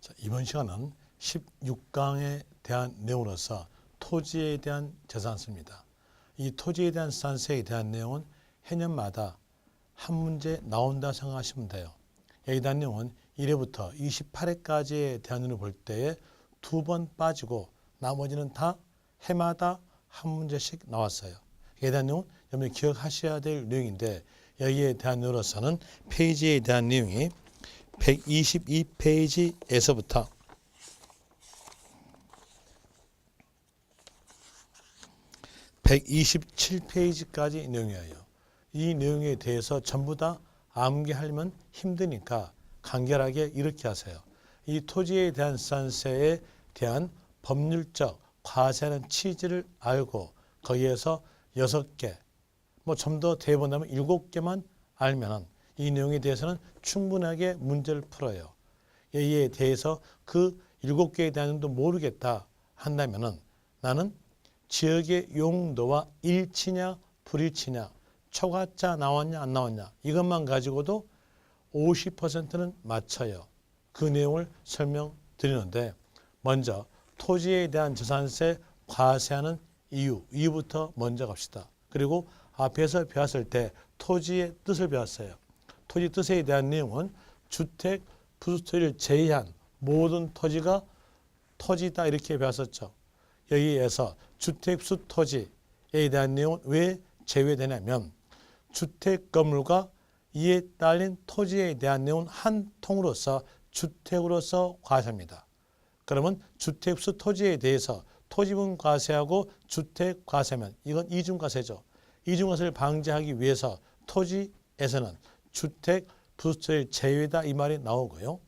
자, 이번 시간은 16강에 대한 내용으로서 토지에 대한 재산세입니다. 이 토지에 대한 재산세에 대한 내용은 해년마다 한 문제 나온다 생각하시면 돼요. 여기에 대한 내용은 1회부터 28회까지에 대한 내용을 볼 때에 2번 빠지고 나머지는 다 해마다 한 문제씩 나왔어요. 여기에 대한 내용은 여러분이 기억하셔야 될 내용인데 여기에 대한 내용으로서는 페이지에 대한 내용이 122페이지에서부터 127페이지까지 내용이에요. 이 내용에 대해서 전부 다 암기하려면 힘드니까 간결하게 이렇게 하세요. 이 토지에 대한 재산세에 대한 법률적 과세하는 취지를 알고 거기에서 6개, 뭐 좀 더 대본하면 7개만 알면은 이 내용에 대해서는 충분하게 문제를 풀어요. 이에 대해서 그 7개에 대한 도 모르겠다 한다면은 나는 지역의 용도와 일치냐 불일치냐 초과자 나왔냐 안 나왔냐 이것만 가지고도 50%는 맞춰요. 그 내용을 설명드리는데 먼저 토지에 대한 재산세 과세하는 이유부터 먼저 갑시다. 그리고 앞에서 배웠을 때 토지의 뜻을 배웠어요. 토지 뜻에 대한 내용은 주택, 부수토지를 제외한 모든 토지가 토지다 이렇게 배웠었죠. 여기에서 주택, 부수토지에 대한 내용은 왜 제외되냐면 주택 건물과 이에 딸린 토지에 대한 내용은 한 통으로서 주택으로서 과세합니다. 그러면 주택, 부수토지에 대해서 토지분 과세하고 주택 과세면 이건 이중과세죠. 이중과세를 방지하기 위해서 토지에서는 주택, 부수토지 제외다 이 말이 나오고요.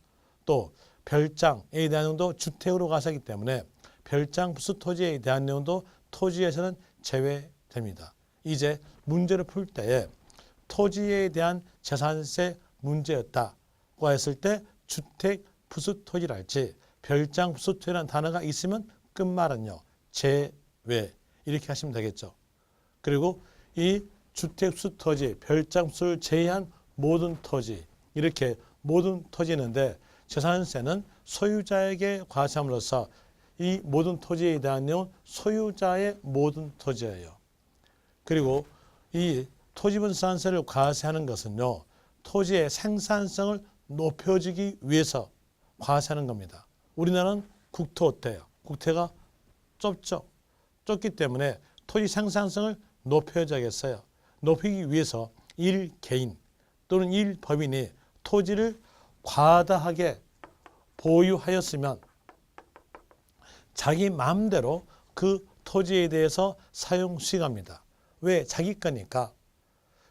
또 별장에 대한 내용도 주택으로 과세하기 때문에 별장, 부수토지에 대한 내용도 토지에서는 제외됩니다. 이제 문제를 풀 때에 토지에 대한 재산세 문제였다고 했을 때 주택, 부수토지랄지 별장, 부수토지라는 단어가 있으면 끝말은요. 제외 이렇게 하시면 되겠죠. 그리고 이 주택, 부수토지, 별장, 부수를 제외한 모든 토지 이렇게 모든 토지 있는데 재산세는 소유자에게 과세함으로써 이 모든 토지에 대한 내용은 소유자의 모든 토지예요. 그리고 이 토지분 재산세를 과세하는 것은요. 토지의 생산성을 높여주기 위해서 과세하는 겁니다. 우리나라는 국토 어때요? 국토가 좁죠. 좁기 때문에 토지 생산성을 높여줘야겠어요. 높이기 위해서 일개인 또는 일법인이 토지를 과다하게 보유하였으면 자기 마음대로 그 토지에 대해서 사용 수익합니다. 왜? 자기 거니까.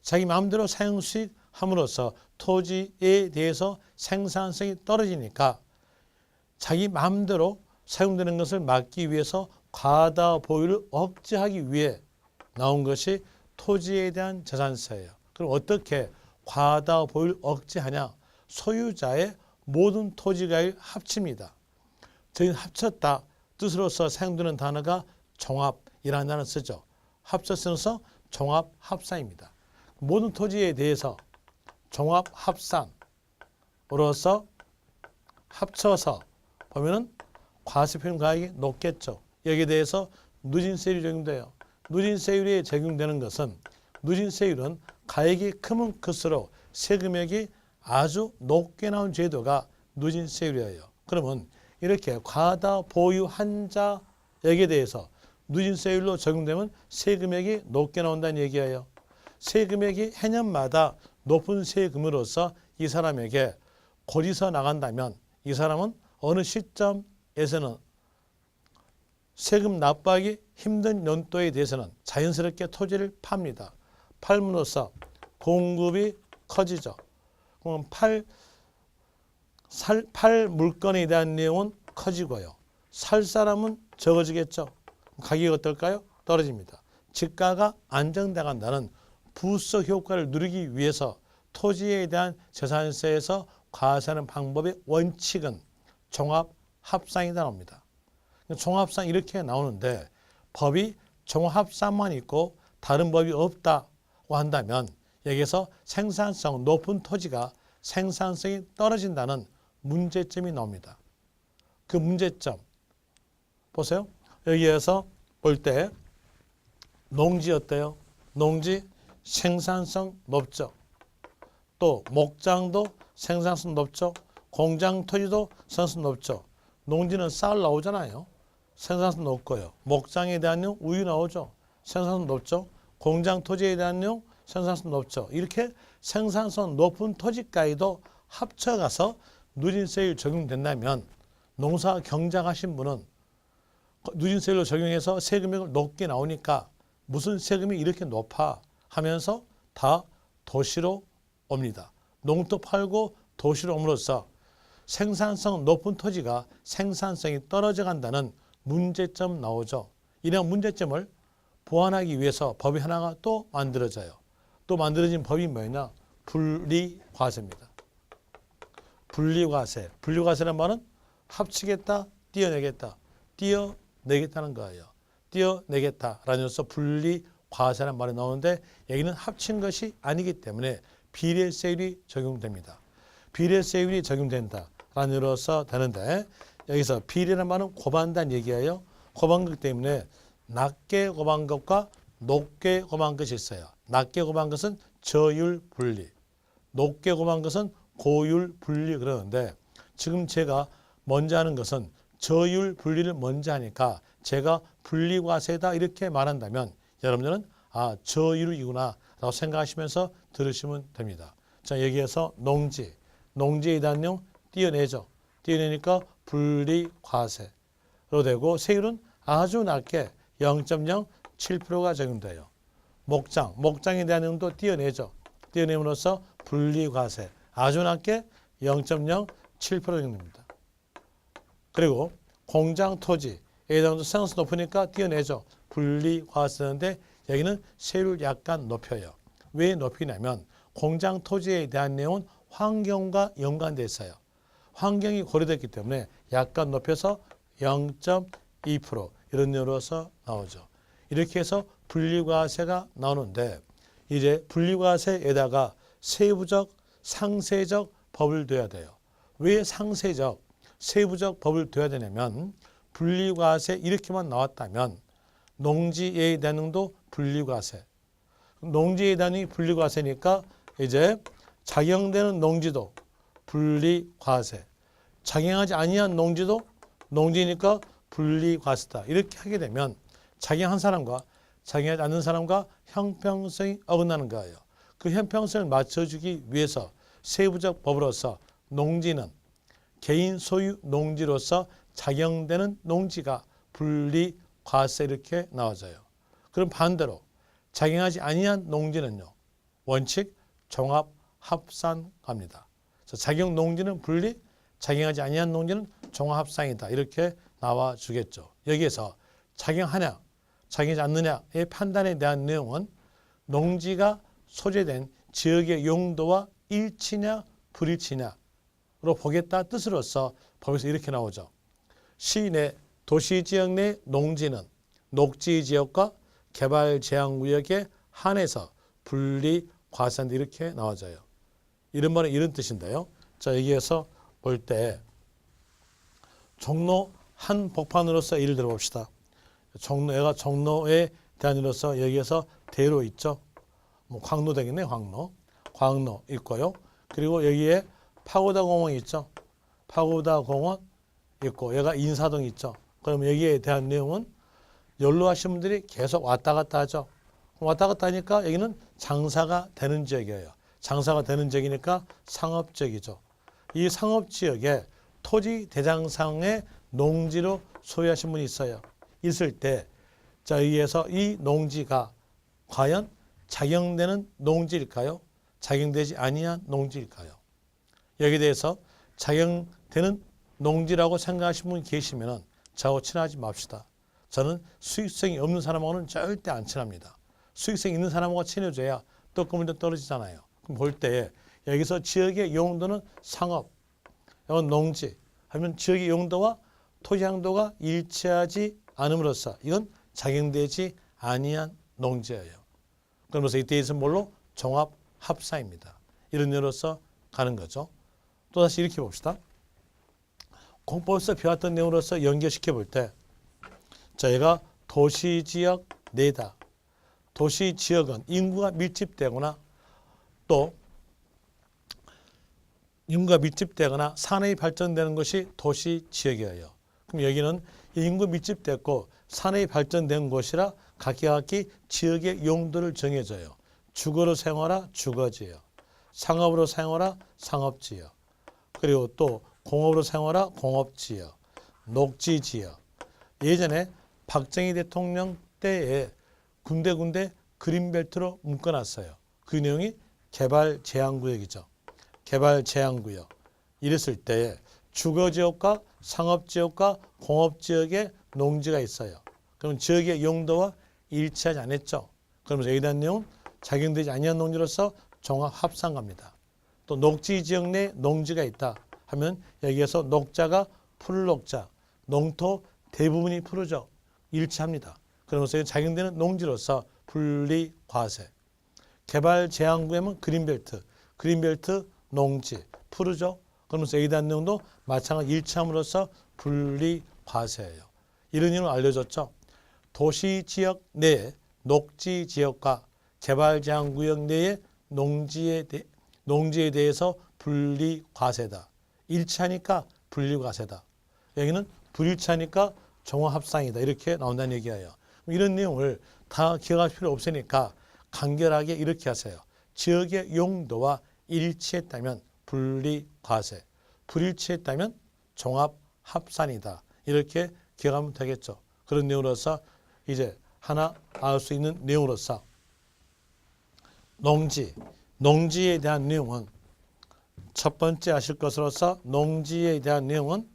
자기 마음대로 사용 수익함으로써 토지에 대해서 생산성이 떨어지니까 자기 마음대로 사용되는 것을 막기 위해서 과다 보유를 억제하기 위해 나온 것이 토지에 대한 재산세예요. 그럼 어떻게 과다 보유를 억제하냐? 소유자의 모든 토지가를 합칩니다. 저희는 합쳤다 뜻으로서 사용되는 단어가 종합이라는 단어를 쓰죠. 합쳐서 종합합산입니다. 모든 토지에 대해서 종합합산으로서 합쳐서 보면은 과세표준 가액이 높겠죠. 여기에 대해서 누진세율이 적용돼요. 누진세율이 적용되는 것은 누진세율은 가액이 크면 클수록 세금액이 아주 높게 나온 제도가 누진세율이에요. 그러면 이렇게 과다 보유한 자에게 대해서 누진세율로 적용되면 세금액이 높게 나온다는 얘기예요. 세금액이 해년마다 높은 세금으로서 이 사람에게 고지서 나간다면 이 사람은 어느 시점에서는 세금 납부하기 힘든 연도에 대해서는 자연스럽게 토지를 팝니다. 팔므로써 공급이 커지죠. 그럼 팔 물건에 대한 내용은 커지고요. 살 사람은 적어지겠죠. 가격이 어떨까요? 떨어집니다. 집가가 안정돼간다는 부수 효과를 누리기 위해서 토지에 대한 재산세에서 과세하는 방법의 원칙은 종합합산이다 나옵니다. 종합합산 이렇게 나오는데 법이 종합합산만 있고 다른 법이 없다고 한다면 여기서 생산성 높은 토지가 생산성이 떨어진다는 문제점이 나옵니다. 그 문제점 보세요. 여기에서 볼 때 농지 어때요? 농지 생산성 높죠. 또 목장도 생산성 높죠. 공장 토지도 생산성 높죠. 농지는 쌀 나오잖아요. 생산성 높고요. 목장에 대한 내용 우유 나오죠. 생산성 높죠. 공장 토지에 대한 내용 생산성 높죠. 이렇게 생산성 높은 토지가에도 합쳐가서 누진세율 적용된다면 농사 경작하신 분은 누진세율로 적용해서 세금액을 높게 나오니까 무슨 세금이 이렇게 높아 하면서 다 도시로 옵니다. 농토 팔고 도시로 옴으로써 생산성 높은 토지가 생산성이 떨어져 간다는 문제점 나오죠. 이런 문제점을 보완하기 위해서 법이 하나가 또 만들어져요. 또 만들어진 법이 뭐냐? 분리과세입니다. 분리과세. 분리과세란 말은 합치겠다, 떼어내겠다, 떼어내겠다는 거예요. 떼어내겠다라는 의미에서 분리과세라는 말이 나오는데 여기는 합친 것이 아니기 때문에 비례세율이 적용됩니다. 비례세율이 적용된다라는 의미로서 되는데 여기서 비례라는 말은 곱한다는 얘기예요. 곱한 것 때문에 낮게 곱한 것과 높게 곱한 것이 있어요. 낮게 곱한 것은 저율 분리, 높게 곱한 것은 고율 분리 그러는데 지금 제가 먼저 하는 것은 저율 분리를 먼저 하니까 제가 분리과세다 이렇게 말한다면 여러분들은 아 저율이구나 라고 생각하시면서 들으시면 됩니다. 자 여기에서 농지에 대한 내용 떼어내죠. 떼어내니까 분리과세로 되고 세율은 아주 낮게 0.07%가 적용돼요. 목장에 대한 내용도 떼어내죠. 떼어내므로써 분리과세 아주 낮게 0.07% 적용됩니다. 그리고 공장 토지에 대한 생산성 높으니까 떼어내죠. 분리과세인데 여기는 세율을 약간 높여요. 왜 높이냐면 공장 토지에 대한 내용은 환경과 연관되어 있어요. 환경이 고려됐기 때문에 약간 높여서 0.2% 이런 내용으로서 나오죠. 이렇게 해서 분리과세가 나오는데 이제 분리과세에다가 세부적, 상세적 법을 둬야 돼요. 왜 상세적, 세부적 법을 둬야 되냐면 분리과세 이렇게만 나왔다면 농지에 대한 내용도 분리과세. 농지에 대한 분리과세니까 이제 작용되는 농지도 분리과세. 작용하지 아니한 농지도 농지니까 분리과세다. 이렇게 하게 되면 작용한 사람과 작용하지 않는 사람과 형평성이 어긋나는 거예요. 그 형평성을 맞춰주기 위해서 세부적 법으로서 농지는 개인 소유 농지로서 작용되는 농지가 분리과세 이렇게 나와져요. 그럼 반대로 작용하지 아니한 농지는요. 원칙 종합 합산합니다. 작용 농지는 분리, 작용하지 아니한 농지는 종합 합산이다. 이렇게 나와주겠죠. 여기에서 작용하냐, 작용하지 않느냐의 판단에 대한 내용은 농지가 소재된 지역의 용도와 일치냐 불일치냐로 보겠다 뜻으로서 법에서 이렇게 나오죠. 시내 도시지역 내 농지는 녹지지역과 개발제한구역에 한해서 분리과세한다 이렇게 나와져요. 이런 말은 이런 뜻인데요. 자 여기에서 볼 때 종로 한 복판으로서 예를 들어봅시다. 얘가 종로에 대한 이로서 여기에서 대로 있죠. 뭐 광로 되겠네. 광로 있고요. 그리고 여기에 파고다 공원 있죠. 파고다 공원 있고 얘가 인사동 있죠. 그럼 여기에 대한 내용은 연로하신 분들이 계속 왔다 갔다 하죠. 왔다 갔다 하니까 여기는 장사가 되는 지역이에요. 장사가 되는 지역이니까 상업지역이죠. 이 상업지역에 토지 대장상의 농지로 소유하신 분이 있어요. 있을 때 자 여기에서 이 농지가 과연 작용되는 농지일까요? 작용되지 아니한 농지일까요? 여기에 대해서 작용되는 농지라고 생각하시는 분이 계시면 저하고 친하지 맙시다. 저는 수익성이 없는 사람하고는 절대 안 친합니다. 수익성이 있는 사람하고 친해져야 떡고물도 떨어지잖아요. 그럼 볼 때 여기서 지역의 용도는 상업, 이건 농지, 하면 지역의 용도와 토지 양도가 일치하지 않음으로써 이건 작용되지 아니한 농지예요. 그러면서 이때에서 뭘로? 종합 합사입니다. 이런 의미로서 가는 거죠. 또다시 이렇게 봅시다. 공법에서 배웠던 내용으로서 연결시켜 볼 때, 자, 얘가 도시지역 내다. 도시지역은 인구가 밀집되거나 또 인구가 밀집되거나 산업이 발전되는 것이 도시지역이에요. 그럼 여기는 인구 밀집됐고 산업이 발전된 곳이라 각기 지역의 용도를 정해줘요. 주거로 사용하라 주거지역, 상업으로 사용하라 상업지역, 그리고 또 공업으로 사용하라 공업지역, 녹지지역. 예전에 박정희 대통령 때에 군데군데 그린벨트로 묶어놨어요. 그 내용이 개발제한구역이죠. 개발제한구역. 이랬을 때 주거지역과 상업지역과 공업지역에 농지가 있어요. 그럼 지역의 용도와 일치하지 않았죠. 그러면서 여기에 대한 내용은 작용되지 아니한 농지로서 종합합산갑니다. 또 녹지지역 내 농지가 있다 하면 여기에서 녹자가 풀녹자, 농토 대부분이 푸르죠. 일치합니다. 그러면서 작용되는 농지로서 분리과세. 개발제한구역은 그린벨트, 그린벨트 농지, 푸르죠. 그러면서 여기에 대한 내용도 마찬가지 일치함으로써 분리과세예요. 이런 이유를 알려줬죠. 도시지역 내에 녹지지역과 개발제한구역 내의 농지에 대해서 분리과세다. 일치하니까 분리과세다. 여기는 불일치하니까 종합합상이다. 이렇게 나온다는 얘기예요. 이런 내용을 다 기억할 필요 없으니까 간결하게 이렇게 하세요. 지역의 용도와 일치했다면 분리과세, 불일치했다면 종합합산이다. 이렇게 기억하면 되겠죠. 그런 내용으로서 이제 하나 알 수 있는 내용으로서 농지에 대한 내용은 첫 번째 아실 것으로서 농지에 대한 내용은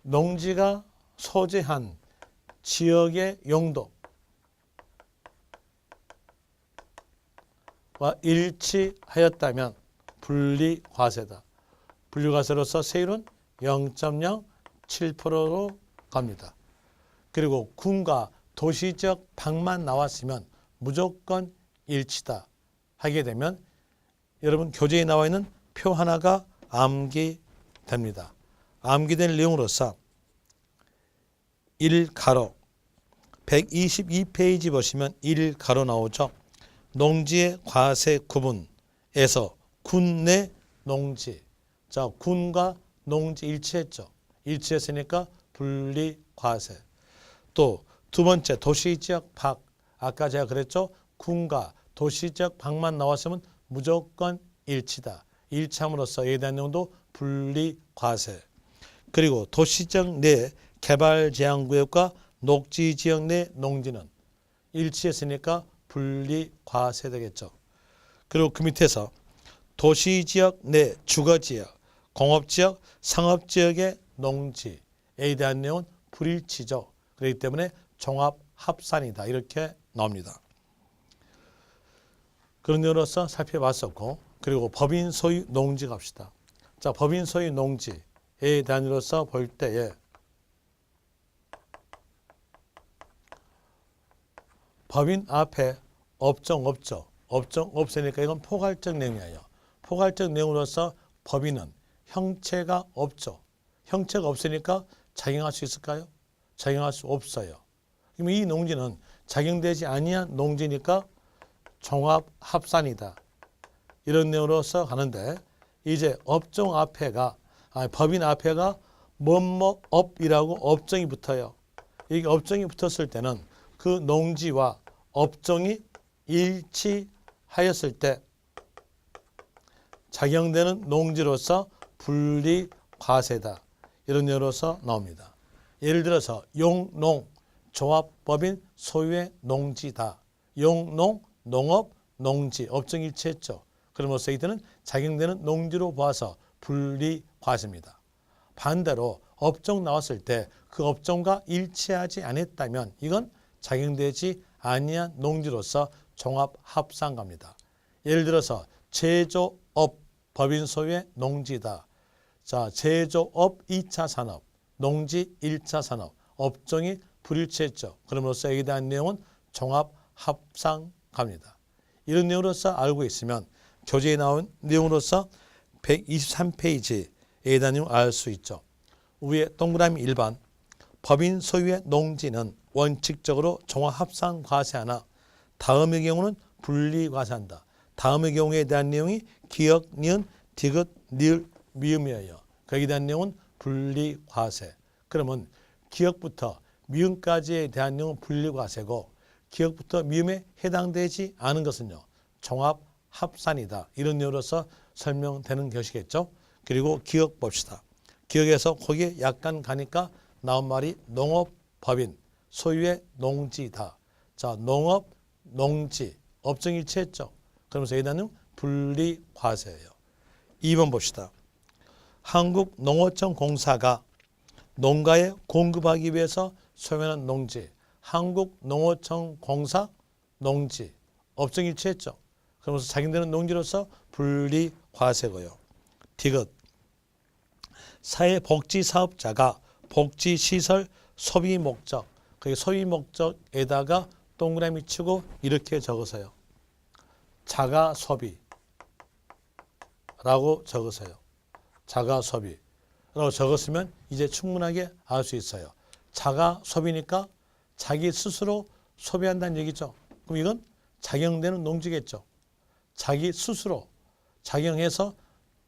농지가 소재한 지역의 용도와 일치하였다면 분리과세다. 분리과세로서 세율은 0.07%로 갑니다. 그리고 군과 도시적 방만 나왔으면 무조건 일치다 하게 되면 여러분 교재에 나와 있는 표 하나가 암기됩니다. 암기된 내용으로서 1가로 122페이지 보시면 1가로 나오죠. 농지의 과세 구분에서 군 내 농지. 자, 군과 농지 일치했죠. 일치했으니까 분리과세. 또 두 번째 도시지역 밖. 아까 제가 그랬죠. 군과 도시지역 밖만 나왔으면 무조건 일치다. 일치함으로써 이에 대한 내용도 분리과세. 그리고 도시지역 내 개발제한구역과 녹지지역 내 농지는 일치했으니까 분리과세 되겠죠. 그리고 그 밑에서 도시지역 내 주거지역, 공업지역, 상업지역의 농지에 대한 내용은 불일치죠. 그렇기 때문에 종합합산이다. 이렇게 나옵니다. 그런 내용으로서 살펴봤었고, 그리고 법인 소유 농지 갑시다. 자, 법인 소유 농지에 대한 내용으로서 볼 때에 법인 앞에 업종 없죠. 업종 없으니까 이건 포괄적 내용이에요. 포괄적 내용으로서 법인은 형체가 없죠. 형체가 없으니까 작용할 수 있을까요? 작용할 수 없어요. 그럼 이 농지는 작용되지 아니한 농지니까 종합합산이다. 이런 내용으로서 가는데 이제 업종 앞에가 법인 앞에가 뭐뭐업이라고 업종이 붙어요. 이게 업종이 붙었을 때는 그 농지와 업종이 일치하였을 때 작용되는 농지로서 분리과세다. 이런 내용으로서 나옵니다. 예를 들어서 용농, 조합법인 소유의 농지다. 용농, 농업, 농지, 업종 일치했죠. 그러면서 이들은 작용되는 농지로 봐서 분리과세입니다. 반대로 업종 나왔을 때 그 업종과 일치하지 않았다면 이건 작용되지 아니한 농지로서 종합합산갑니다. 예를 들어서 제조업, 법인 소유의 농지다. 자, 제조업 2차 산업, 농지 1차 산업, 업종이 불일치했죠. 그럼으로써 여기에 대한 내용은 종합합산갑니다. 이런 내용으로서 알고 있으면 교재에 나온 내용으로서 123페이지에 대한 내용을 알 수 있죠. 위에 동그라미 1번 법인 소유의 농지는 원칙적으로 종합합산 과세하나 다음의 경우는 분리 과세한다. 다음의 경우에 대한 내용이 기역, 니은, 디귿, 니을, 미음이에요. 거기에 대한 내용은 분리 과세. 그러면 기역부터 미음까지에 대한 내용은 분리 과세고 기역부터 미음에 해당되지 않은 것은요. 종합 합산이다. 이런 내용으로서 설명되는 것이겠죠. 그리고 기역 봅시다. 기역에서 거기에 약간 가니까 나온 말이 농업법인 소유의 농지다. 자, 농업, 농지, 업종일치했죠. 그러면서 여기다는 분리과세예요. 2번 봅시다. 한국농어청공사가 농가에 공급하기 위해서 소유하는 농지, 한국농어청공사 농지, 업종일치했죠. 그러면서 자기들은 농지로서 분리과세고요. 디귿 사회복지사업자가 복지시설 소비 목적, 그 소비 목적에다가 동그라미 치고 이렇게 적으세요. 자가 소비라고 적으세요. 자가 소비라고 적었으면 이제 충분하게 알 수 있어요. 자가 소비니까 자기 스스로 소비한다는 얘기죠. 그럼 이건 작용되는 농지겠죠. 자기 스스로 작용해서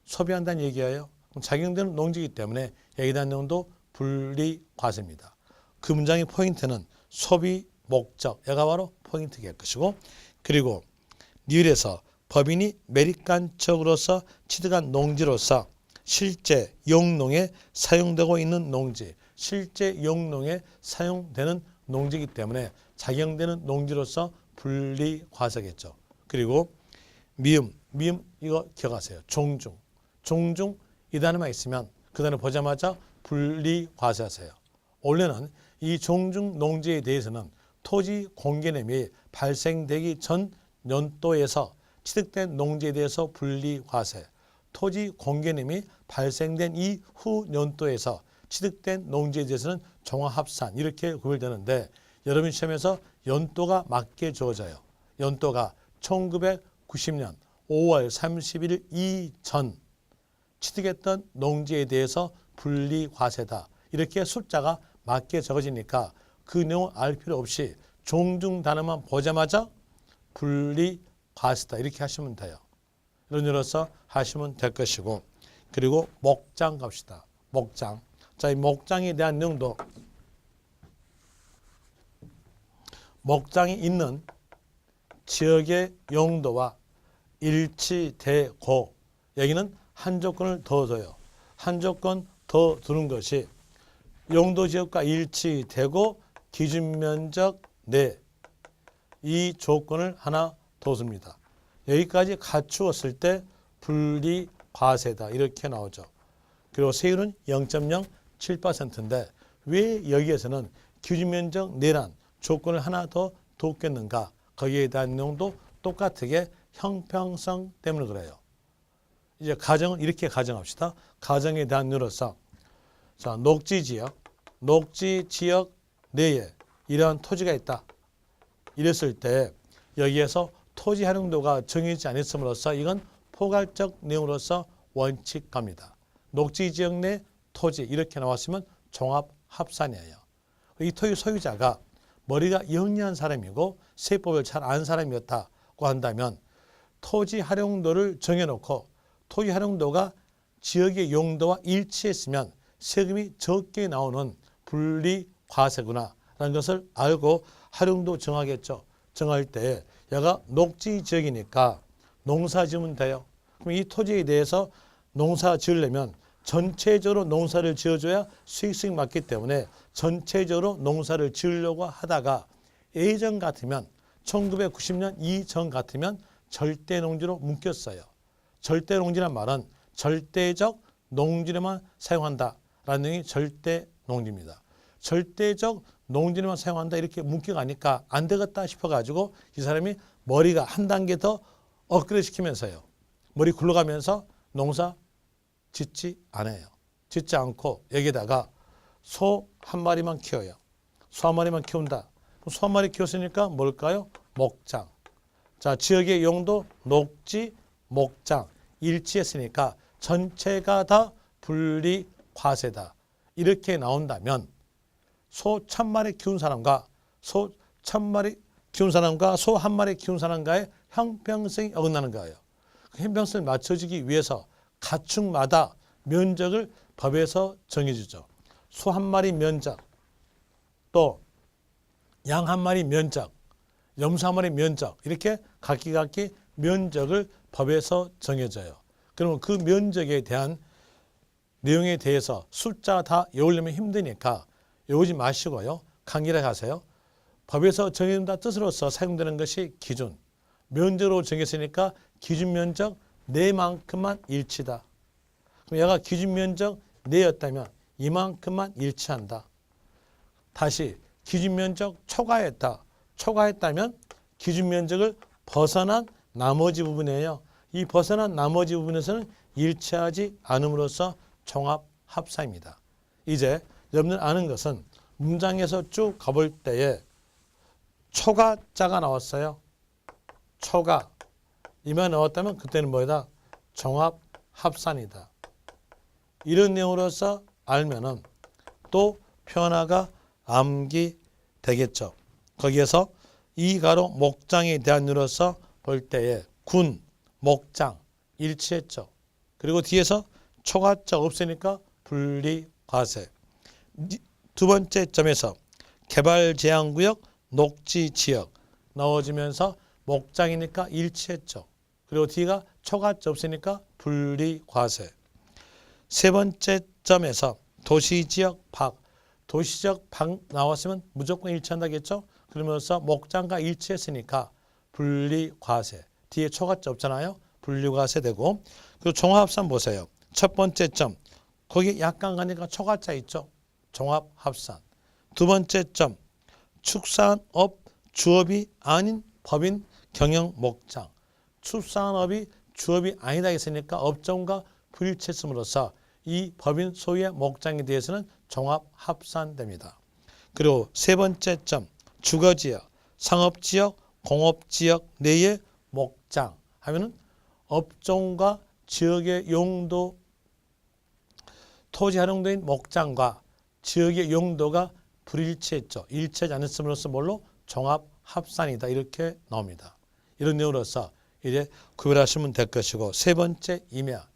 소비한다는 얘기예요. 그럼 작용되는 농지이기 때문에 여기에 대한 내용도 분리과세입니다. 그 문장의 포인트는 소비 목적, 얘가 바로 포인트일 것이고, 그리고 니을에서 법인이 매립간척으로서 취득한 농지로서 실제 영농에 사용되고 있는 농지, 실제 영농에 사용되는 농지이기 때문에 작용되는 농지로서 분리과세겠죠. 그리고 미음 이거 기억하세요. 종중 이 단어만 있으면 그 단어 보자마자 분리과세하세요. 원래는 이 종중 농지에 대해서는 토지 공개념이 발생되기 전 연도에서 취득된 농지에 대해서 분리과세, 토지 공개념이 발생된 이후 연도에서 취득된 농지에 대해서는 종합합산 이렇게 구별되는데 여러분 시험에서 연도가 맞게 주어져요. 연도가 1990년 5월 31일 이전 취득했던 농지에 대해서 분리과세다. 이렇게 숫자가 맞게 적어지니까 그 내용을 알 필요 없이 종중 단어만 보자마자 분리과세다. 이렇게 하시면 돼요. 이런 식으로서 하시면 될 것이고, 그리고 목장 갑시다. 목장. 자, 이 목장에 대한 내용도 목장이 있는 지역의 용도와 일치되고, 여기는 한 조건을 더 둬요. 한 조건 더 두는 것이 용도 지역과 일치되고 기준 면적 내, 이 조건을 하나 더 줍니다. 여기까지 갖추었을 때 분리과세다 이렇게 나오죠. 그리고 세율은 0.07%인데 왜 여기에서는 기준 면적 내란 조건을 하나 더 뒀겠는가? 거기에 대한 내용도 똑같게 형평성 때문에 그래요. 이제 가정은 이렇게 가정합시다. 가정에 대한 내용으로서 자, 녹지 지역 내에 이러한 토지가 있다. 이랬을 때 여기에서 토지 활용도가 정해지지 않았음으로써 이건 포괄적 내용으로서 원칙 갑니다. 녹지 지역 내 토지 이렇게 나왔으면 종합 합산이에요. 이 토지 소유자가 머리가 영리한 사람이고 세법을 잘 아는 사람이었다고 한다면 토지 활용도를 정해놓고 토지 활용도가 지역의 용도와 일치했으면 세금이 적게 나오는 분리과세구나 라는 것을 알고 활용도 정하겠죠. 정할 때 얘가 녹지 지역이니까 농사 지으면 돼요. 그럼 이 토지에 대해서 농사 지으려면 전체적으로 농사를 지어줘야 수익성이 맞기 때문에 전체적으로 농사를 지으려고 하다가 예전 같으면 1990년 이전 같으면 절대농지로 묶였어요. 절대농지란 말은 절대적 농지로만 사용한다라는 내용이 절대농지입니다. 절대적 농지로만 사용한다 이렇게 묶여가니까 안 되겠다 싶어가지고 이 사람이 머리가 한 단계 더 업그레이드 시키면서요. 머리 굴러가면서 농사 짓지 않아요. 짓지 않고 여기다가 소 한 마리만 키워요. 소 한 마리만 키운다. 소 한 마리 키웠으니까 뭘까요? 목장. 자, 지역의 용도 녹지, 목장 일치했으니까 전체가 다 분리과세다. 이렇게 나온다면 소 1000마리 키운 사람과 소 1000마리 키운 사람과 소 1마리 키운 사람과의 형평성이 어긋나는 거예요. 그 형평성을 맞춰주기 위해서 가축마다 면적을 법에서 정해주죠. 소 1마리 면적, 또 양 1마리 면적, 염소 1마리 면적, 이렇게 각기 면적을 법에서 정해져요. 그러면 그 면적에 대한 내용에 대해서 숫자 다 외우려면 힘드니까 외우지 마시고요. 강의를 하세요. 법에서 정해진다 뜻으로서 사용되는 것이 기준. 면적으로 정했으니까 기준 면적 내만큼만 일치다. 그럼 얘가 기준 면적 내였다면 이만큼만 일치한다. 다시 기준 면적 초과했다. 초과했다면 기준 면적을 벗어난 나머지 부분이에요. 이 벗어난 나머지 부분에서는 일치하지 않음으로써 종합 합산입니다. 이제 여러분들 아는 것은 문장에서 쭉 가볼 때에 초과자가 나왔어요. 초과. 이만 나왔다면 그때는 뭐다? 종합 합산이다. 이런 내용으로서 알면은 또 표현화가 암기되겠죠. 거기에서 이 가로 목장에 대한 이유로서 볼 때에 군, 목장 일치했죠. 그리고 뒤에서 초과자 없으니까 분리 과세. 두 번째 점에서 개발 제한 구역, 녹지 지역 넣어지면서 목장이니까 일치했죠. 그리고 뒤가 초과자 없으니까 분리 과세. 세 번째 점에서 도시지역 박, 도시지역 박 나왔으면 무조건 일치한다겠죠. 그러면서 목장과 일치했으니까 분리 과세. 뒤에 초과자 없잖아요. 분리 과세 되고. 그리고 종합합산 보세요. 첫 번째 점, 거기 약간 가니까 초과자 있죠. 종합합산. 두 번째 점, 축산업 주업이 아닌 법인 경영 목장. 축산업이 주업이 아니다 했으니까 업종과 불일치했음으로써 이 법인 소유의 목장에 대해서는 종합 합산됩니다. 그리고 세 번째 점, 주거지역, 상업지역, 공업지역 내의 목장 하면은 업종과 지역의 용도, 토지 활용된 목장과 지역의 용도가 불일치했죠. 일치하지 않았음으로써 뭘로? 종합 합산이다. 이렇게 나옵니다. 이런 내용으로서 이제 구별하시면 될 것이고, 세 번째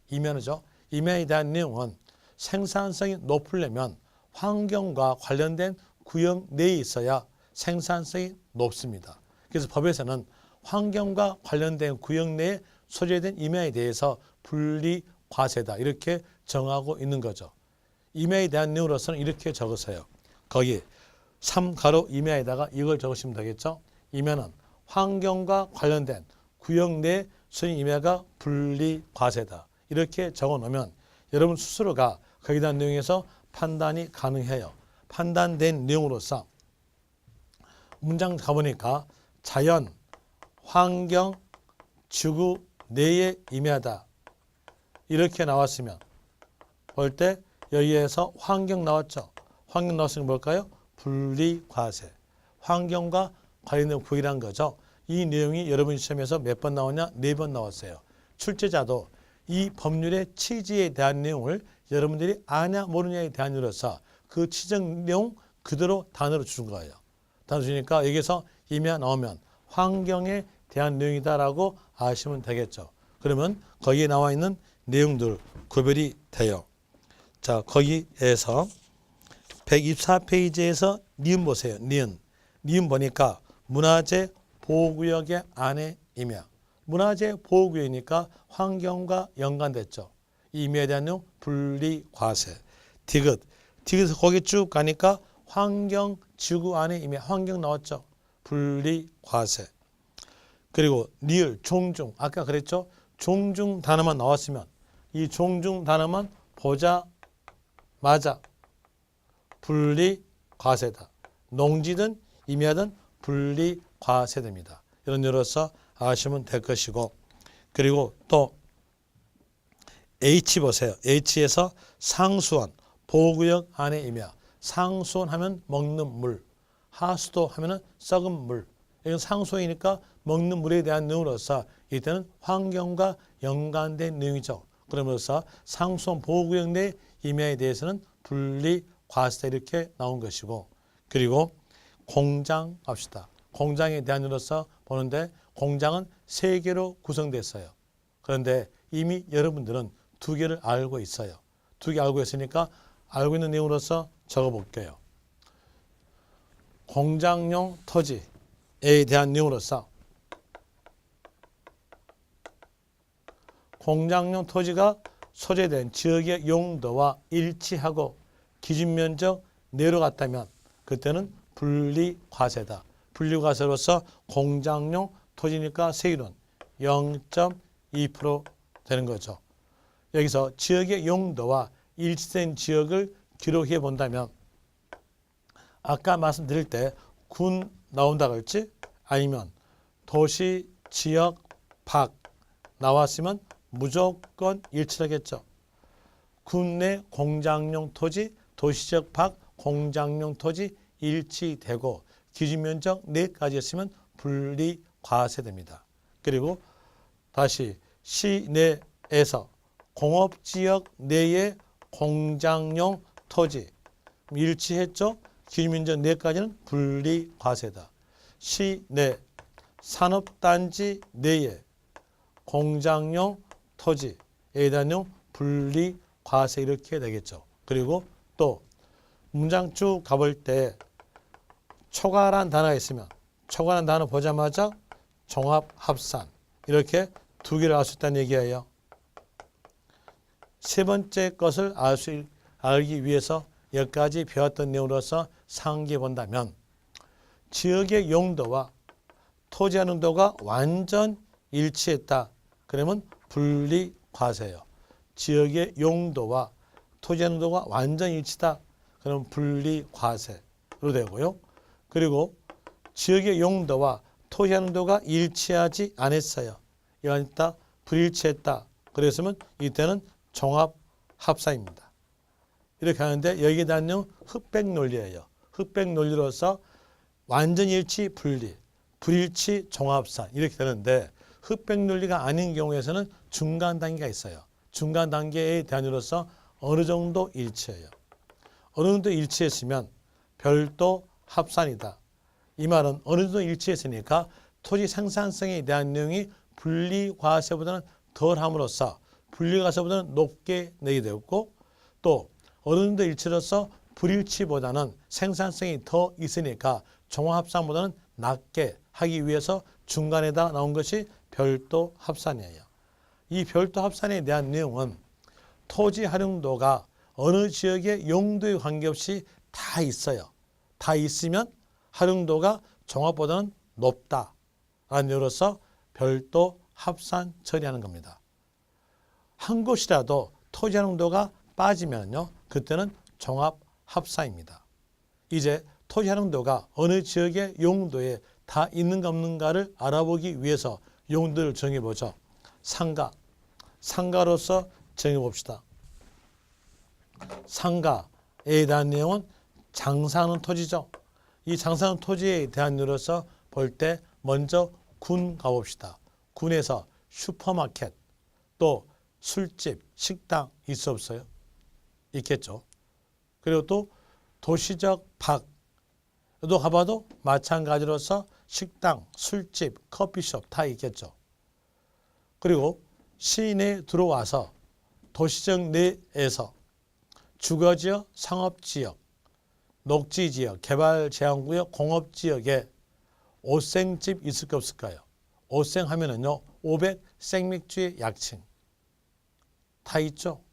임야죠. 임야에 대한 내용은 생산성이 높으려면 환경과 관련된 구역 내에 있어야 생산성이 높습니다. 그래서 법에서는 환경과 관련된 구역 내에 소재된 임야에 대해서 분리 과세다. 이렇게 정하고 있는 거죠. 임야에 대한 내용으로서는 이렇게 적으세요. 거기 3가로 임야에다가 이걸 적으시면 되겠죠. 임야는 환경과 관련된 구역 내 소유 임야가 분리 과세다. 이렇게 적어 놓으면 여러분 스스로가 거기에 대한 내용에서 판단이 가능해요. 판단된 내용으로서 문장 가보니까 자연, 환경, 지구 내의 임야다. 이렇게 나왔으면 볼 때 여기에서 환경 나왔죠. 환경 나왔으면 뭘까요? 분리과세. 환경과 관련된 구역이란 거죠. 이 내용이 여러분 시험에서 몇 번 나오냐? 4번 나왔어요. 출제자도 이 법률의 취지에 대한 내용을 여러분들이 아냐 모르냐에 대한 이유로서 그 취적 내용 그대로 단어로 준 거예요. 단어 주니까 여기서 임야 나오면 환경에 대한 내용이다라고 아시면 되겠죠. 그러면 거기에 나와 있는 내용들 구별이 돼요. 자, 거기에서 124페이지에서 니은 보세요. 니은 보니까 문화재 보호구역의 안에 임야. 문화재 보호구역이니까 환경과 연관됐죠. 이 임야에 대한 내용 분리과세. 디귿에서 거기 쭉 가니까 환경 지구 안에 임야. 환경 나왔죠. 분리과세. 그리고 리을 종중. 아까 그랬죠. 종중 단어만 나왔으면 이 종중 단어만 보자마자 분리과세다. 농지든 임야든 분리과세됩니다. 이런 예로서 아시면 될 것이고, 그리고 또 H 보세요. H에서 상수원, 보호구역 안에 임야. 상수원 하면 먹는 물, 하수도 하면은 썩은 물. 이건 상수원이니까 먹는 물에 대한 내용으로서 이때는 환경과 연관된 내용이죠. 그러면서 상수원 보호구역 내 임야에 대해서는 분리 과세다 이렇게 나온 것이고, 그리고 공장 합시다. 공장에 대한으로서 보는데 공장은 3개로 구성됐어요. 그런데 이미 여러분들은 2개를 알고 있어요. 2개 알고 있으니까 알고 있는 내용으로서 적어볼게요. 공장용 토지에 대한 내용으로서 공장용 토지가 소재된 지역의 용도와 일치하고 기준면적 내로 갔다면 그때는 분리과세다. 분리과세로서 공장용 토지니까 세율은 0.2% 되는 거죠. 여기서 지역의 용도와 일치된 지역을 기록해 본다면 아까 말씀드릴 때 군 나온다고 했지? 아니면 도시, 지역, 박 나왔으면 무조건 일치하겠죠. 군 내 공장용 토지, 도시적 박 공장용 토지 일치되고 기준면적 내까지 했으면 분리과세됩니다. 그리고 다시 시내에서 공업지역 내의 공장용 토지 일치했죠. 기준면적 내까지는 분리과세다. 시내 산업단지 내의 공장용 토지에 대한 분리과세 이렇게 되겠죠. 그리고 또 문장 쭉 가볼 때 초과란 단어가 있으면 초과란 단어 보자마자 종합합산 이렇게 2개를 알 수 있다는 얘기예요. 세 번째 것을 알기 위해서 여기까지 배웠던 내용으로서 상기해 본다면 지역의 용도와 토지 한도가 완전 일치했다. 그러면 분리과세예요. 지역의 용도와 토지 한도가 완전 일치다. 그럼 분리과세로 되고요. 그리고 지역의 용도와 토지 한도가 일치하지 않았어요. 이러니까 불일치했다. 그랬으면 이때는 종합합산입니다. 이렇게 하는데 여기에 대한 내용 흑백 논리예요. 흑백 논리로서 완전 일치 분리, 불일치 종합합산 이렇게 되는데 흑백 논리가 아닌 경우에서는 중간 단계가 있어요. 중간 단계에 대한으로서 어느 정도 일치해요. 어느 정도 일치했으면 별도 합산이다. 이 말은 어느 정도 일치했으니까 토지 생산성에 대한 내용이 분리과세보다는 덜함으로써 분리과세보다는 높게 내게 되었고 또 어느 정도 일치로서 불일치보다는 생산성이 더 있으니까 종합합산보다는 낮게 하기 위해서 중간에다 나온 것이 별도 합산이에요. 이 별도 합산에 대한 내용은 토지 활용도가 어느 지역의 용도에 관계없이 다 있어요. 다 있으면 활용도가 종합보다는 높다라는 이유로서 별도 합산 처리하는 겁니다. 한 곳이라도 토지 활용도가 빠지면요, 그때는 종합 합산입니다. 이제 토지 활용도가 어느 지역의 용도에 다 있는가 없는가를 알아보기 위해서 용도를 정해보죠. 상가로서 정해봅시다. 상가에 대한 내용은 장사하는 토지죠. 이 장사하는 토지에 대한 이유로서 볼 때 먼저 군 가봅시다. 군에서 슈퍼마켓 또 술집, 식당 있어 없어요? 있겠죠. 그리고 또 도시적 박도 가봐도 마찬가지로서 식당, 술집, 커피숍 다 있겠죠. 그리고 시내에 들어와서 도시적 내에서 주거지역, 상업지역, 녹지지역, 개발제한구역, 공업지역에 오생집 있을까 없을까요? 오생 하면은요, 500 생맥주의 약칭 다 있죠.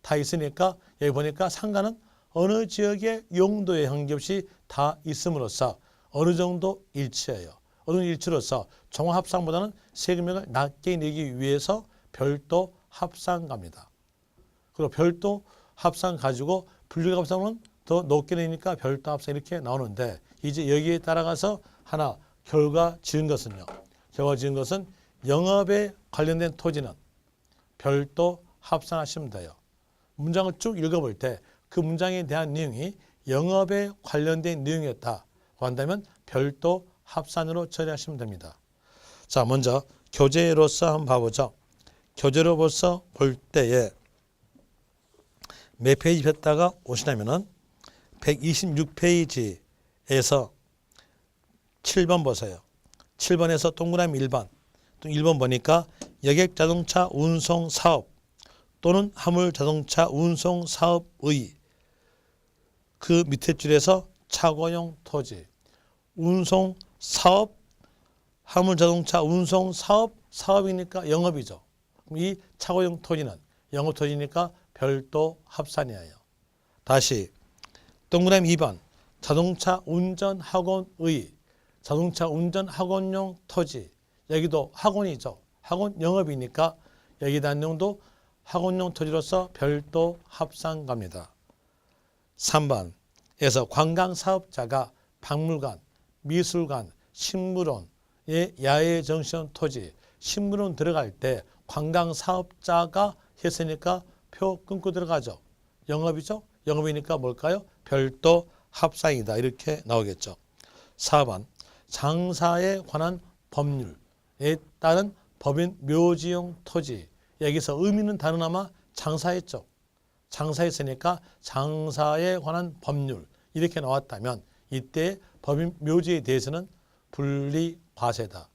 다 있으니까 여기 보니까 상가는 어느 지역의 용도에 관계없이 다 있음으로써 어느 정도 일치해요. 어느 일치로서 종합합산보다는 세금액을 낮게 내기 위해서 별도 합산 갑니다. 그리고 별도 합산 가지고 분리합산은 더 높게 내니까 별도 합산 이렇게 나오는데 이제 여기에 따라가서 하나 결과 지은 것은요. 결과 지은 것은 영업에 관련된 토지는 별도 합산하시면 돼요. 문장을 쭉 읽어볼 때 그 문장에 대한 내용이 영업에 관련된 내용이었다고 한다면 별도 합산으로 처리하시면 됩니다. 자, 먼저 교재로서 한번 봐보죠. 교재로서 볼 때에 몇 페이지 폈다가 오시냐면은 126페이지에서 7번 보세요. 7번에서 동그라미 1번. 1번 보니까 여객자동차 운송 사업 또는 화물자동차 운송 사업의 그 밑에 줄에서 차고용 토지, 운송 사업, 화물자동차 운송 사업, 사업이니까 영업이죠. 그럼 이 차고용 토지는 영업 토지니까 별도 합산이에요. 다시 동그라미 2번 자동차 운전학원의 자동차 운전학원용 토지, 여기도 학원이죠. 학원 영업이니까 여기다 내용도 학원용 토지로서 별도 합산 갑니다. 3번에서 관광사업자가 박물관, 미술관, 식물원의 야외 정시원 토지, 식물원 들어갈 때 관광사업자가 했으니까 표 끊고 들어가죠. 영업이죠. 영업이니까 뭘까요? 별도 합산이다. 이렇게 나오겠죠. 4번 장사에 관한 법률에 따른 법인 묘지용 토지, 여기서 의미는 다르나마 장사했죠. 장사했으니까 장사에 관한 법률 이렇게 나왔다면 이때 법인 묘지에 대해서는 분리과세다.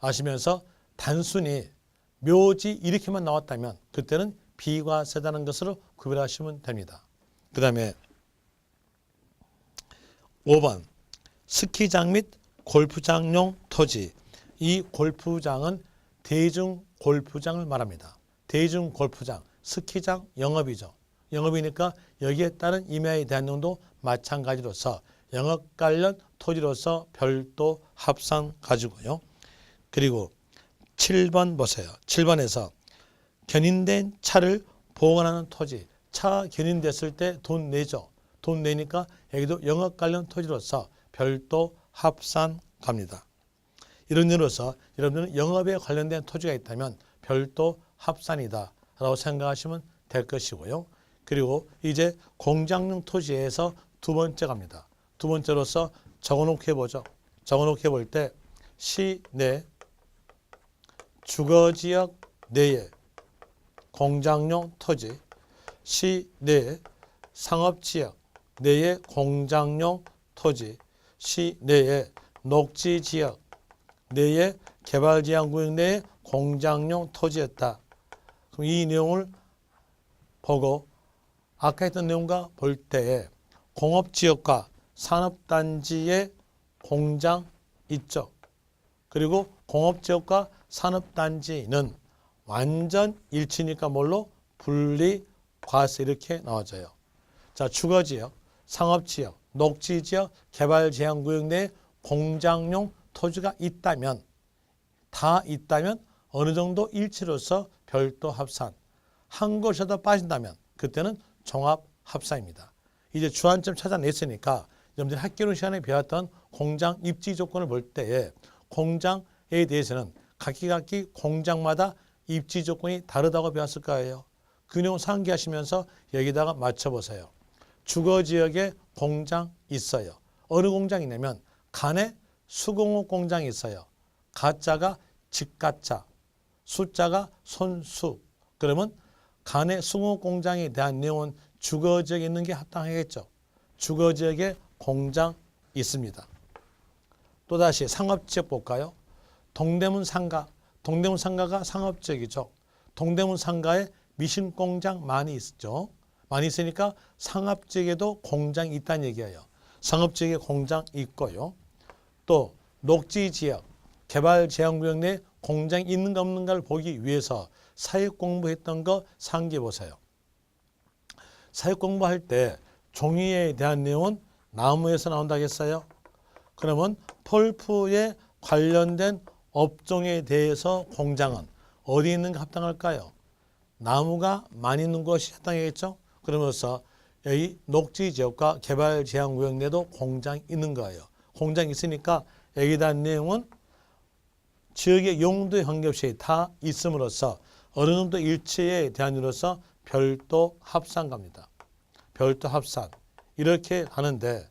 아시면서 단순히 묘지 이렇게만 나왔다면 그때는 비과세다는 것으로 구별하시면 됩니다. 그 다음에 5번 스키장 및 골프장용 토지, 이 골프장은 대중 골프장을 말합니다. 대중 골프장, 스키장 영업이죠. 영업이니까 여기에 따른 임야에 대한 내용도 마찬가지로서 영업 관련 토지로서 별도 합산 가지고요. 그리고 7번 보세요. 7번에서 견인된 차를 보관하는 토지, 차 견인됐을 때 돈 내죠. 돈 내니까 여기도 영업 관련 토지로서 별도 합산 갑니다. 이런 의미로서 여러분들은 영업에 관련된 토지가 있다면 별도 합산이다 라고 생각하시면 될 것이고요. 그리고 이제 공장용 토지에서 두 번째 갑니다. 두 번째로서 적어놓게 해보죠. 적어놓게 해볼 때 시내 주거지역 내에 공장용 토지, 시내 상업지역 내에 공장용 토지, 시내에 녹지지역 내에 개발제한구역 내에 공장용 토지였다. 그럼 이 내용을 보고 아까 했던 내용과 볼 때에 공업지역과 산업단지에 공장 있죠. 그리고 공업지역과 산업단지는 완전 일치니까 뭘로? 분리과세 이렇게 나와져요. 자, 주거지역, 상업지역, 녹지지역, 개발제한구역 내에 공장용 토지가 있다면, 다 있다면 어느 정도 일치로서 별도 합산, 한 곳이라도 빠진다면 그때는 종합 합산입니다. 이제 주안점 찾아냈으니까 여러분들이 학교론 시간에 배웠던 공장 입지 조건을 볼 때에 공장에 대해서는 각기 공장마다 입지 조건이 다르다고 배웠을 거예요. 그 내용 상기하시면서 여기다가 맞춰보세요. 주거지역에 공장 있어요. 어느 공장이냐면 간에 수공업 공장이 있어요. 가자가 직가자, 숫자가 손수. 그러면 간에 수공업 공장에 대한 내용은 주거지역에 있는 게 합당하겠죠. 주거지역에 공장 있습니다. 또다시 상업지역 볼까요? 동대문 상가. 동대문 상가가 상업지역이죠. 동대문 상가에 미신공장 많이 있죠. 많이 있으니까 상업지역에도 공장이 있다는 얘기예요. 상업지역에 공장 있고요. 또 녹지지역, 개발제한구역 내에 공장이 있는가 없는가를 보기 위해서 사역공부했던 거 상기해 보세요. 사역공부할 때 종이에 대한 내용은 나무에서 나온다고 했어요. 그러면 펄프에 관련된 업종에 대해서 공장은 어디 있는 게 합당할까요? 나무가 많이 있는 곳이 합당하겠죠. 그러면서 여기 녹지지역과 개발제한구역 내도 공장이 있는 거예요. 공장이 있으니까 여기에 대한 내용은 지역의 용도에 관계없이 다 있음으로써 어느 정도 일치에 대한 이로서 별도 합산 갑니다. 별도 합산. 이렇게 하는데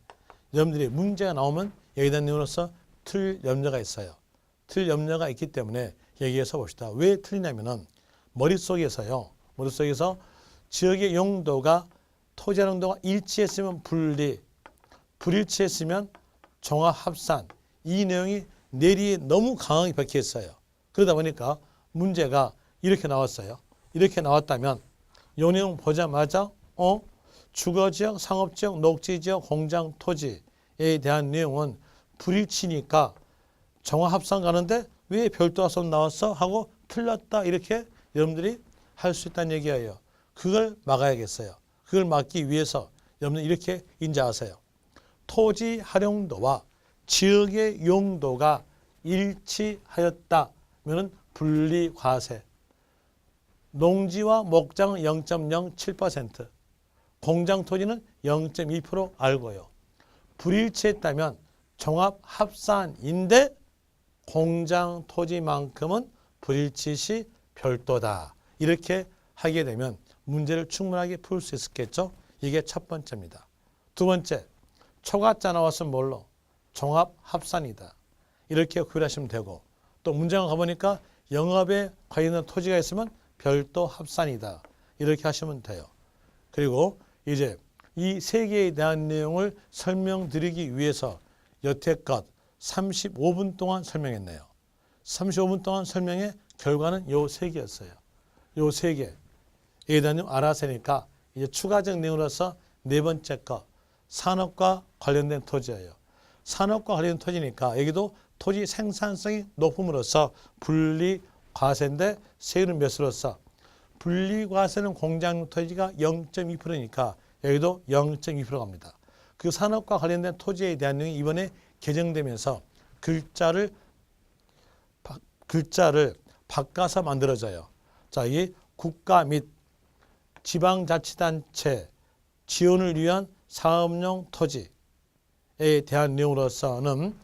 여러분들이 문제가 나오면 여기에 대한 내용으로서 틀 염려가 있어요. 틀 염려가 있기 때문에 여기에서 봅시다. 왜 틀리냐면은 머릿속에서 지역의 용도가 토지의 농도가 일치했으면 분리, 불일치했으면 종합합산. 이 내용이 내리에 너무 강하게 박혀 있어요. 그러다 보니까 문제가 이렇게 나왔어요. 이렇게 나왔다면 이 내용 보자마자 주거지역, 상업지역, 녹지지역, 공장, 토지에 대한 내용은 불일치니까 종합합산 가는데 왜 별도 합산 나왔어? 하고 틀렸다 이렇게 여러분들이 할 수 있다는 얘기예요. 그걸 막아야겠어요. 그걸 막기 위해서 여러분들 이렇게 인지하세요. 토지 활용도와 지역의 용도가 일치하였다면 분리과세. 농지와 목장은 0.07%, 공장 토지는 0.2% 알고요. 불일치했다면 종합합산인데 공장 토지만큼은 불일치 시 별도다. 이렇게 하게 되면 문제를 충분하게 풀 수 있었겠죠. 이게 첫 번째입니다. 두 번째, 초가자 나왔으면 뭘로? 종합합산이다. 이렇게 구별하시면 되고, 또 문제가 가보니까 영업에 관련된 토지가 있으면 별도 합산이다. 이렇게 하시면 돼요. 그리고 이제 이 세 개에 대한 내용을 설명드리기 위해서 여태껏 35분 동안 설명했네요. 35분 동안 설명의 결과는 요 세 개였어요. 요 세 개. 에 대한 내용 알았으니까 이제 추가적 내용으로서 네 번째 거, 산업과 관련된 토지예요. 산업과 관련된 토지니까 여기도 토지 생산성이 높음으로써 분리과세인데 세율은 몇으로서? 분리과세는 공장 토지가 0.2%니까 여기도 0.2% 갑니다. 그 산업과 관련된 토지에 대한 내용이 이번에 개정되면서 글자를 바꿔서 만들어져요. 자, 이 국가 및 지방자치단체 지원을 위한 사업용 토지에 대한 내용으로서는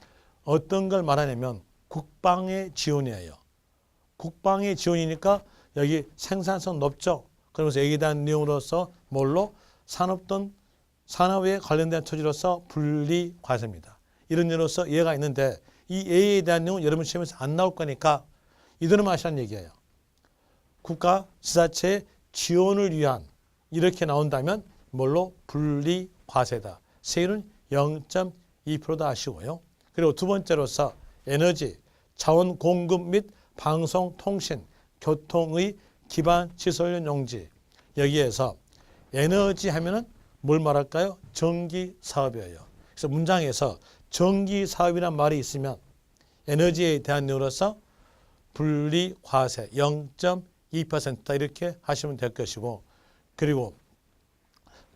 어떤 걸 말하냐면 국방의 지원이에요. 국방의 지원이니까 여기 생산성 높죠. 그러면서 여기에 대한 내용으로서 뭘로? 산업에 관련된 토지로서 분리과세입니다. 이런 예로서 예가 있는데 이 예에 대한 내용은 여러분 시험에서 안 나올 거니까 이들은 아시라는 얘기예요. 국가 지자체의 지원을 위한 이렇게 나온다면 뭘로? 분리과세다. 세율은 0.2%다 하시고요. 그리고 두 번째로서 에너지, 자원 공급 및 방송, 통신, 교통의 기반 시설용 용지. 여기에서 에너지 하면은 뭘 말할까요? 전기 사업이에요. 그래서 문장에서 전기 사업이란 말이 있으면 에너지에 대한 내용으로서 분리과세 0.2% 이렇게 하시면 될 것이고, 그리고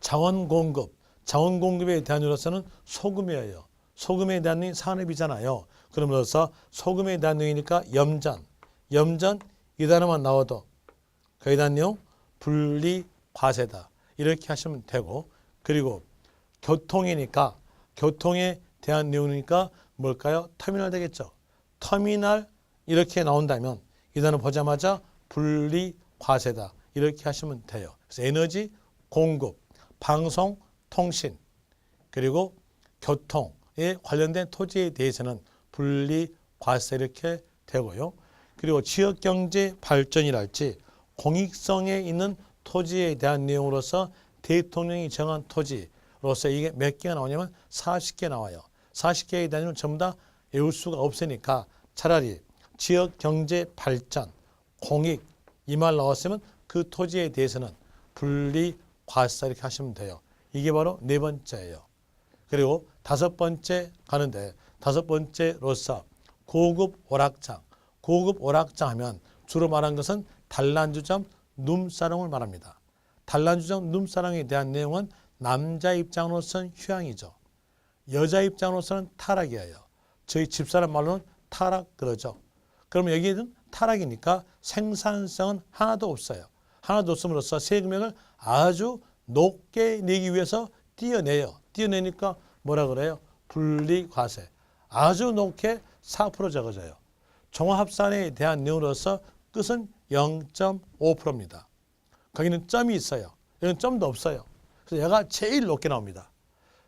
자원공급에 대한 내용으로서는 소금이에요. 소금에 대한 내용이 산업이잖아요. 그러면서 소금에 대한 내용이니까 염전 이 단어만 나와도 거기에 대한 내용 분리과세다. 이렇게 하시면 되고, 그리고 교통이니까 교통에 대한 내용이니까 뭘까요? 터미널 되겠죠. 터미널 이렇게 나온다면 이 단어 보자마자 분리과세다. 이렇게 하시면 돼요. 그래서 에너지, 공급, 방송, 통신, 그리고 교통에 관련된 토지에 대해서는 분리과세 이렇게 되고요. 그리고 지역경제 발전이랄지 공익성에 있는 토지에 대한 내용으로서 대통령이 정한 토지로서 이게 몇 개가 나오냐면 40개 나와요. 40개에 대한 내용은 전부 다 외울 수가 없으니까 차라리 지역경제 발전, 공익 이 말 나왔으면 그 토지에 대해서는 분리과세 이렇게 하시면 돼요. 이게 바로 네 번째예요. 그리고 다섯 번째 가는데 다섯 번째로서 고급 오락장. 고급 오락장 하면 주로 말한 것은 단란주점 룸사롱을 말합니다. 단란주점 룸사롱에 대한 내용은 남자 입장으로서는 휴양이죠. 여자 입장으로서는 타락이에요. 저희 집사람 말로는 타락 그러죠. 그러면 여기에는 타락이니까 생산성은 하나도 없어요. 하나도 없음으로써 세금액을 아주 높게 내기 위해서 띄어내요. 띄어내니까 뭐라 그래요? 분리과세. 아주 높게 4% 적어져요. 종합합산에 대한 내용으로서 끝은 0.5%입니다. 거기는 점이 있어요. 여기는 점도 없어요. 그래서 얘가 제일 높게 나옵니다.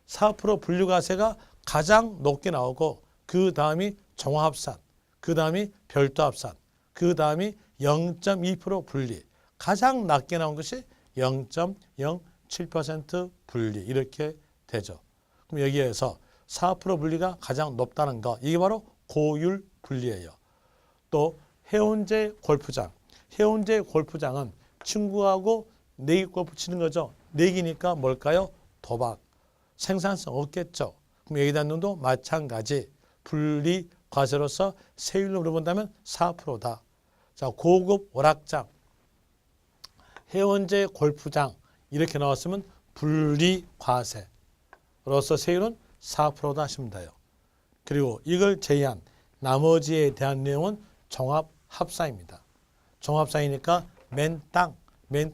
4% 분리과세가 가장 높게 나오고 그 다음이 종합합산, 그 다음이 별도합산, 그 다음이 0.2% 분리. 가장 낮게 나온 것이 0.07% 7% 분리 이렇게 되죠. 그럼 여기에서 4% 분리가 가장 높다는 거 이게 바로 고율 분리예요. 또 해운제 골프장. 해운제 골프장은 친구하고 내기 골프 치는 거죠. 내기니까 뭘까요? 도박. 생산성 없겠죠. 그럼 여기다 놈도 마찬가지. 분리 과세로서 세율로 물어본다면 4%다. 자, 고급 오락장. 해운제 골프장 이렇게 나왔으면 분리 과세로서 세율은 4%다 하시면 돼요. 그리고 이걸 제외한 나머지에 대한 내용은 종합 합산입니다. 종합 합산이니까 맨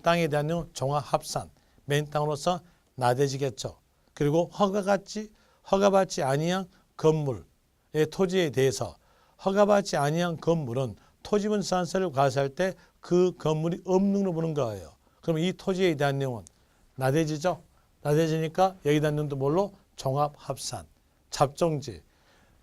땅에 대한 내용은 종합 합산. 맨 땅으로서 나대지겠죠. 그리고 허가받지 아니한 건물의 토지에 대해서 허가받지 아니한 건물은 토지분산세를 과세할 때 그 건물이 없는 걸 보는 거예요. 그러면 이 토지에 대한 내용은 나대지죠. 나대지니까 여기다 있는 도 뭘로? 종합합산, 잡종지.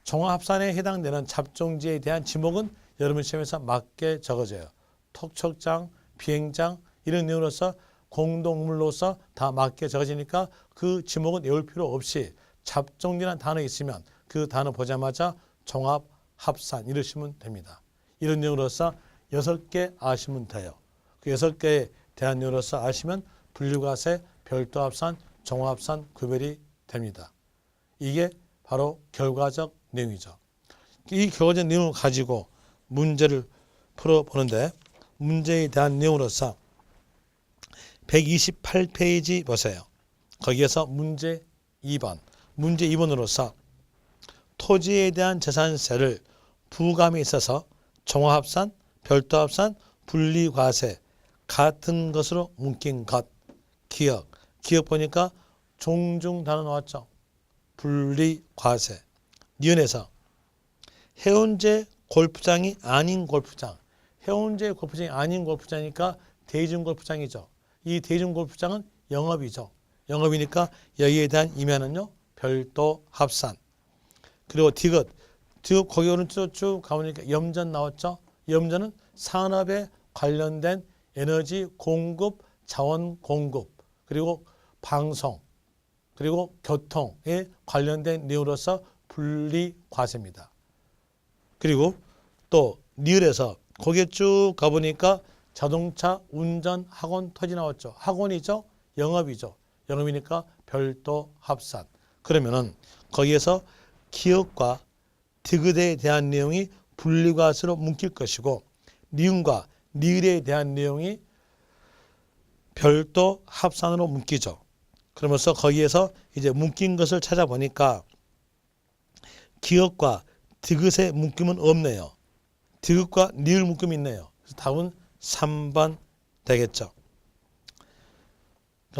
종합합산에 해당되는 잡종지에 대한 지목은 여러분 시험에서 맞게 적어져요. 톡척장, 비행장 이런 내용으로서 공동물로서 다 맞게 적어지니까 그 지목은 외울 필요 없이 잡종지라는 단어 있으면 그 단어 보자마자 종합합산 이러시면 됩니다. 이런 내용으로서 6개 아시면 돼요. 그 6개에 대한 내용으로서 아시면 분류과세, 별도합산, 종합합산 구별이 됩니다. 이게 바로 결과적 내용이죠. 이 결과적 내용을 가지고 문제를 풀어보는데 문제에 대한 내용으로서 128페이지 보세요. 거기에서 문제 2번. 문제 2번으로서 토지에 대한 재산세를 부감에 있어서 종합합산, 별도합산, 분리과세 같은 것으로 묶인 것. 기억 보니까 종중 단어 나왔죠. 분리과세. 니은에서 해운제 골프장이 아닌 골프장. 해운제 골프장이 아닌 골프장이니까 대중골프장이죠. 이 대중골프장은 영업이죠. 영업이니까 여기에 대한 임야는요. 별도 합산. 그리고 디귿 거기 오른쪽 쭉 가보니까 염전 나왔죠. 염전은 산업에 관련된 에너지 공급, 자원 공급, 그리고 방송, 그리고 교통에 관련된 내용으로서 분리과세입니다. 그리고 또 니을에서 거기에 쭉 가보니까 자동차 운전 학원 토지 나왔죠. 학원이죠. 영업이죠. 영업이니까 별도 합산. 그러면은 거기에서 기업과 디귿에 대한 내용이 분리과세로 묶일 것이고 니은과 니을에 대한 내용이 별도 합산으로 묶이죠. 그러면서 거기에서 이제 묶인 것을 찾아보니까 기업과 디귿의 묶임은 없네요. 디귿과 니을 묶임이 있네요. 그래서 답은 3번 되겠죠.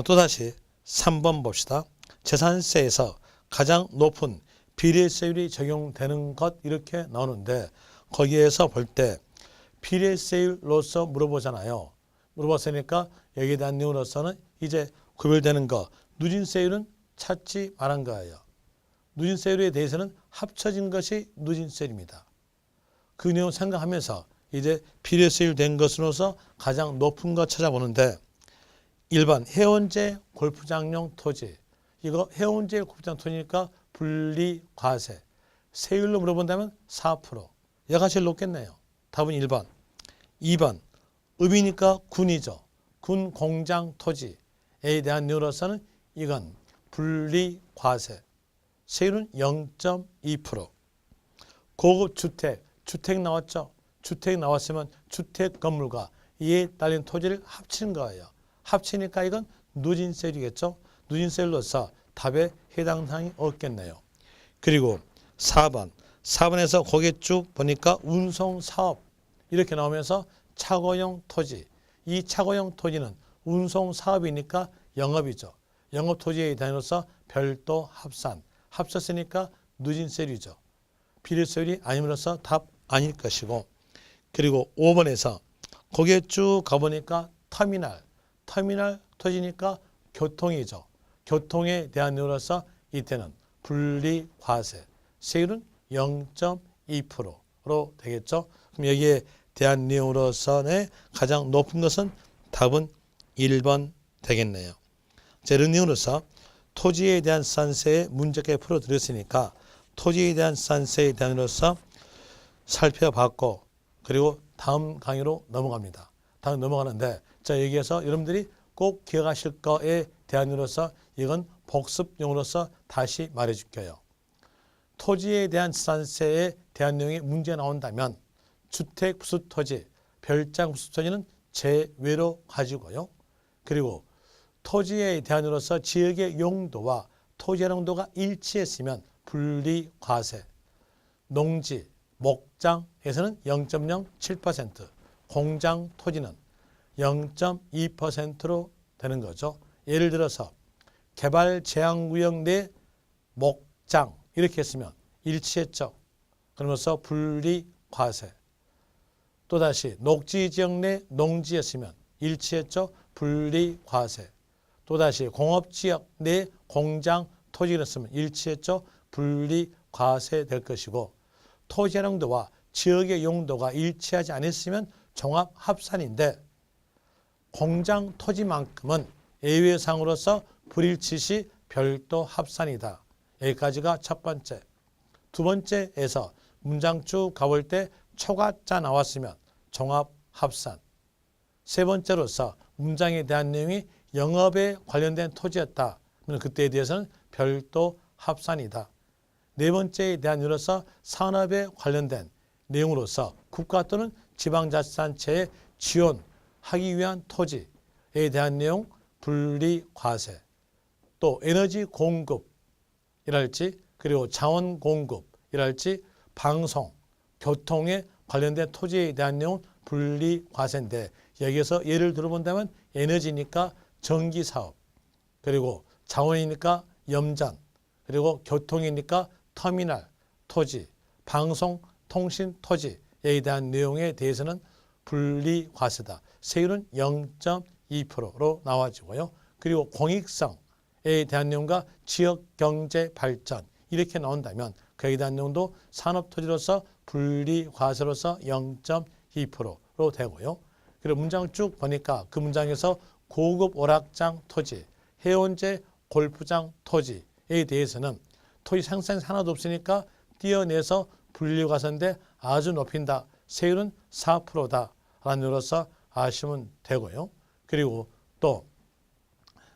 또다시 3번 봅시다. 재산세에서 가장 높은 비례세율이 적용되는 것 이렇게 나오는데 거기에서 볼 때 비례세율로서 물어보잖아요. 물어봤으니까 여기에 대한 내용으로서는 이제 구별되는 거 누진세율은 찾지 말한 거예요. 누진세율에 대해서는 합쳐진 것이 누진세율입니다. 그 내용 생각하면서 이제 비례세율 된 것으로서 가장 높은 거 찾아보는데 1번 해운제 골프장용 토지. 이거 해운제 골프장 토지니까 분리과세. 세율로 물어본다면 4%. 얘가 제일 높겠네요. 답은 1번. 2번. 읍이니까 군이죠. 군 공장 토지에 대한 내용으로서는 이건 분리과세. 세율은 0.2%. 고급 주택 나왔죠. 주택 나왔으면 주택 건물과 이에 딸린 토지를 합치는 거예요. 합치니까 이건 누진세율이겠죠. 누진세율로서 답에 해당 사항이 없겠네요. 그리고 4번. 4번에서 거기에 쭉 보니까 운송사업 이렇게 나오면서 차고용 토지. 이 차고용 토지는 운송사업이니까 영업이죠. 영업토지에 대해서 별도 합산. 합쳤으니까 누진세율이죠. 비례세율이 아님으로써 답 아닐 것이고 그리고 5번에서 거기에 쭉 가보니까 터미널 토지니까 교통이죠. 교통에 대한 내용으로서 이때는 분리과세. 세율은 0.2%로 되겠죠. 그럼 여기에 대한 내용으로서의 가장 높은 것은 답은 1번 되겠네요. 이런 내용으로서 토지에 대한 산세의 문제까지 풀어드렸으니까 토지에 대한 산세에 대한으로서 살펴봤고 그리고 다음 강의로 넘어갑니다. 다음 넘어가는데 자 여기에서 여러분들이 꼭 기억하실 거에 대한으로서 이건 복습용으로서 다시 말해줄게요. 토지에 대한 산세에 대한 내용이 문제 나온다면 주택 부수 토지, 별장 부수 토지는 제외로 가지고요. 그리고 토지에 대한으로서 지역의 용도와 토지 용도가 일치했으면 분리 과세, 농지, 목장에서는 0.07%, 공장 토지는 0.2%로 되는 거죠. 예를 들어서 개발 제한구역 내 목장 이렇게 했으면 일치했죠. 그러면서 분리 과세. 또다시 녹지지역 내 농지였으면 일치했죠. 분리 과세. 또다시 공업지역 내 공장 토지였으면 일치했죠. 분리 과세 될 것이고 토지 용도와 지역의 용도가 일치하지 않았으면 종합 합산인데 공장 토지만큼은 예외상으로서 불일치 시 별도 합산이다. 여기까지가 첫 번째. 두 번째에서 문장 쭉 가볼 때 초가자 나왔으면 종합 합산. 세 번째로서 문장에 대한 내용이 영업에 관련된 토지였다. 그러면 그때에 대해서는 별도 합산이다. 네 번째에 대한 이유로서 산업에 관련된 내용으로서 국가 또는 지방자치단체에 지원하기 위한 토지에 대한 내용 분리 과세. 또 에너지 공급이랄지 그리고 자원 공급이랄지 방송, 교통에 관련된 토지에 대한 내용 분리 과세인데 여기에서 예를 들어본다면 에너지니까 전기사업 그리고 자원이니까 염전 그리고 교통이니까 터미널 토지, 방송, 통신 토지에 대한 내용에 대해서는 분리 과세다. 세율은 0.2%로 나와지고요. 그리고 공익성에 대한 내용과 지역 경제 발전 이렇게 나온다면 그에 대한 내용도 산업토지로서 분리 과세로서 0.2%로 되고요. 그리고 문장을 쭉 보니까 그 문장에서 고급 오락장 토지, 해운제 골프장 토지에 대해서는 토지 생산이 하나도 없으니까 떼어내서 분리과세인데 아주 높인다. 세율은 4%다라는 으로서 아시면 되고요. 그리고 또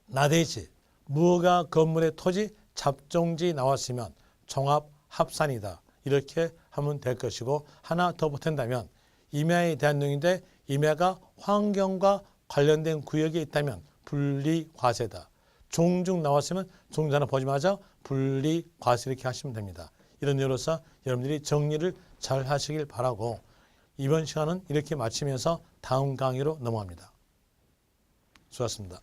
나대지, 무허가 건물의 토지 잡종지 나왔으면 종합 합산이다. 이렇게 하면 될 것이고 하나 더 보탠다면 임야에 대한 내용인데 임야가 환경과 관련된 구역에 있다면 분리 과세다. 종중 나왔으면 종중 하나 보지 마자 분리 과세 이렇게 하시면 됩니다. 이런 이유로서 여러분들이 정리를 잘 하시길 바라고 이번 시간은 이렇게 마치면서 다음 강의로 넘어갑니다. 수고하셨습니다.